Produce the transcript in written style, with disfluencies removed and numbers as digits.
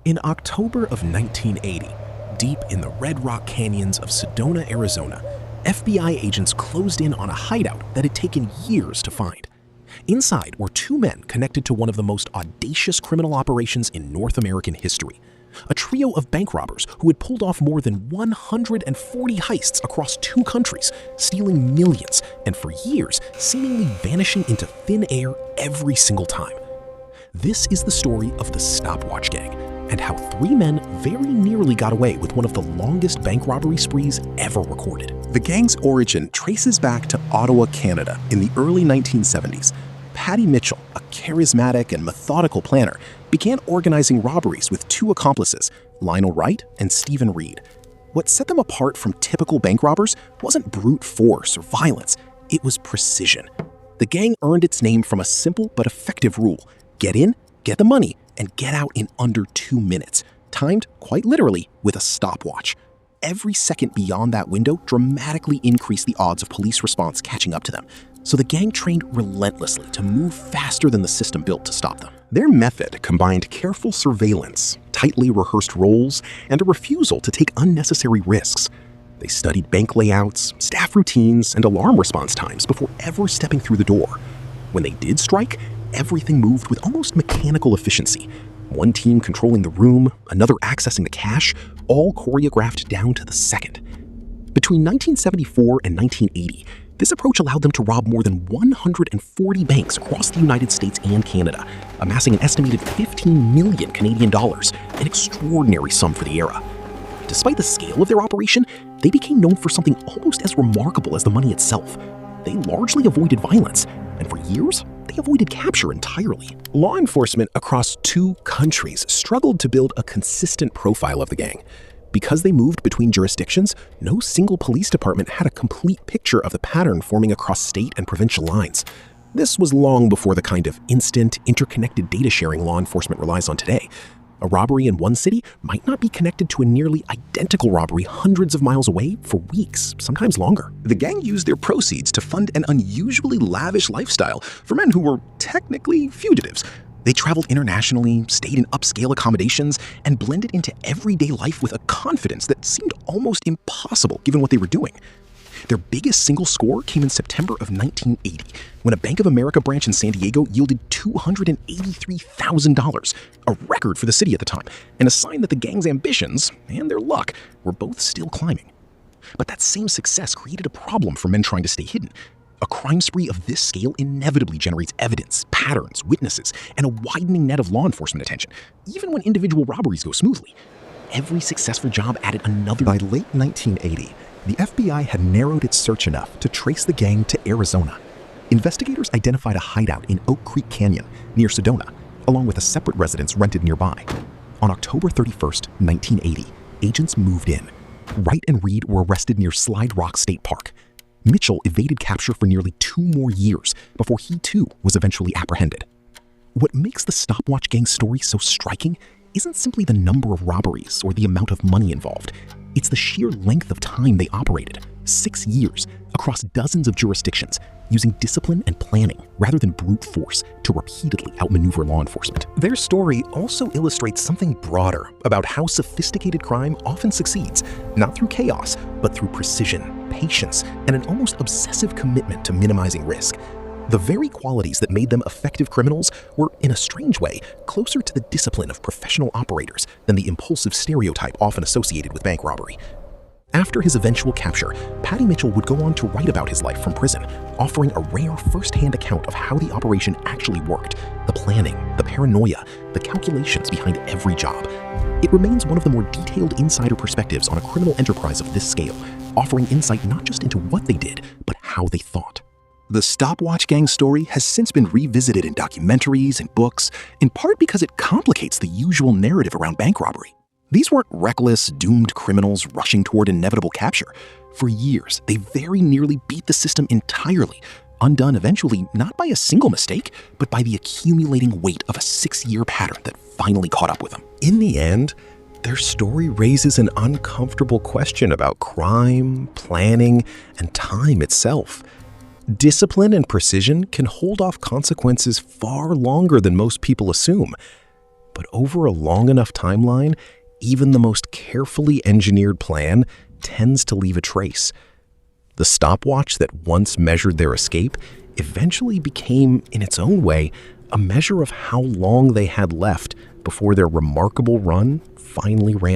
In October of 1980, deep in the Red Rock Canyons of Sedona, Arizona, FBI agents closed in on a hideout that had taken years to find. Inside were two men connected to one of the most audacious criminal operations in North American history. A trio of bank robbers who had pulled off more than 140 heists across two countries, stealing millions, and for years seemingly vanishing into thin air every single time. This is the story of the Stopwatch Gang, and how three men very nearly got away with one of the longest bank robbery sprees ever recorded. The gang's origin traces back to Ottawa, Canada in the early 1970s. Paddy Mitchell, a charismatic and methodical planner, began organizing robberies with two accomplices, Lionel Wright and Stephen Reid. What set them apart from typical bank robbers wasn't brute force or violence, it was precision. The gang earned its name from a simple but effective rule: get in, get the money, and get out in under 2 minutes, timed quite literally with a stopwatch. Every second beyond that window dramatically increased the odds of police response catching up to them, so the gang trained relentlessly to move faster than the system built to stop them. Their method combined careful surveillance, tightly rehearsed roles, and a refusal to take unnecessary risks. They studied bank layouts, staff routines, and alarm response times before ever stepping through the door. When they did strike, everything moved with almost mechanical efficiency. One team controlling the room, another accessing the cash, all choreographed down to the second. Between 1974 and 1980, this approach allowed them to rob more than 140 banks across the United States and Canada, amassing an estimated 15 million Canadian dollars, an extraordinary sum for the era. Despite the scale of their operation, they became known for something almost as remarkable as the money itself. They largely avoided violence, and for years, they avoided capture entirely. Law enforcement across two countries struggled to build a consistent profile of the gang. Because they moved between jurisdictions, no single police department had a complete picture of the pattern forming across state and provincial lines. This was long before the kind of instant, interconnected data sharing law enforcement relies on today. A robbery in one city might not be connected to a nearly identical robbery hundreds of miles away for weeks, sometimes longer. The gang used their proceeds to fund an unusually lavish lifestyle for men who were technically fugitives. They traveled internationally, stayed in upscale accommodations, and blended into everyday life with a confidence that seemed almost impossible given what they were doing. Their biggest single score came in September of 1980, when a Bank of America branch in San Diego yielded $283,000, a record for the city at the time, and a sign that the gang's ambitions, and their luck, were both still climbing. But that same success created a problem for men trying to stay hidden. A crime spree of this scale inevitably generates evidence, patterns, witnesses, and a widening net of law enforcement attention, even when individual robberies go smoothly. Every successful job added another. By late 1980, the FBI had narrowed its search enough to trace the gang to Arizona. Investigators identified a hideout in Oak Creek Canyon near Sedona, along with a separate residence rented nearby. On October 31st, 1980, agents moved in. Wright and Reid were arrested near Slide Rock State Park. Mitchell evaded capture for nearly 2 more years before he too was eventually apprehended. What makes the Stopwatch Gang story so striking isn't simply the number of robberies or the amount of money involved. It's the sheer length of time they operated, 6 years, across dozens of jurisdictions, using discipline and planning rather than brute force to repeatedly outmaneuver law enforcement. Their story also illustrates something broader about how sophisticated crime often succeeds, not through chaos, but through precision, patience, and an almost obsessive commitment to minimizing risk. The very qualities that made them effective criminals were, in a strange way, closer to the discipline of professional operators than the impulsive stereotype often associated with bank robbery. After his eventual capture, Paddy Mitchell would go on to write about his life from prison, offering a rare first-hand account of how the operation actually worked, the planning, the paranoia, the calculations behind every job. It remains one of the more detailed insider perspectives on a criminal enterprise of this scale, offering insight not just into what they did, but how they thought. The Stopwatch Gang story has since been revisited in documentaries and books, in part because it complicates the usual narrative around bank robbery. These weren't reckless, doomed criminals rushing toward inevitable capture. For years, they very nearly beat the system entirely, undone eventually not by a single mistake, but by the accumulating weight of a 6-year pattern that finally caught up with them. In the end, their story raises an uncomfortable question about crime, planning, and time itself. Discipline and precision can hold off consequences far longer than most people assume. But over a long enough timeline, even the most carefully engineered plan tends to leave a trace. The stopwatch that once measured their escape eventually became, in its own way, a measure of how long they had left before their remarkable run finally ran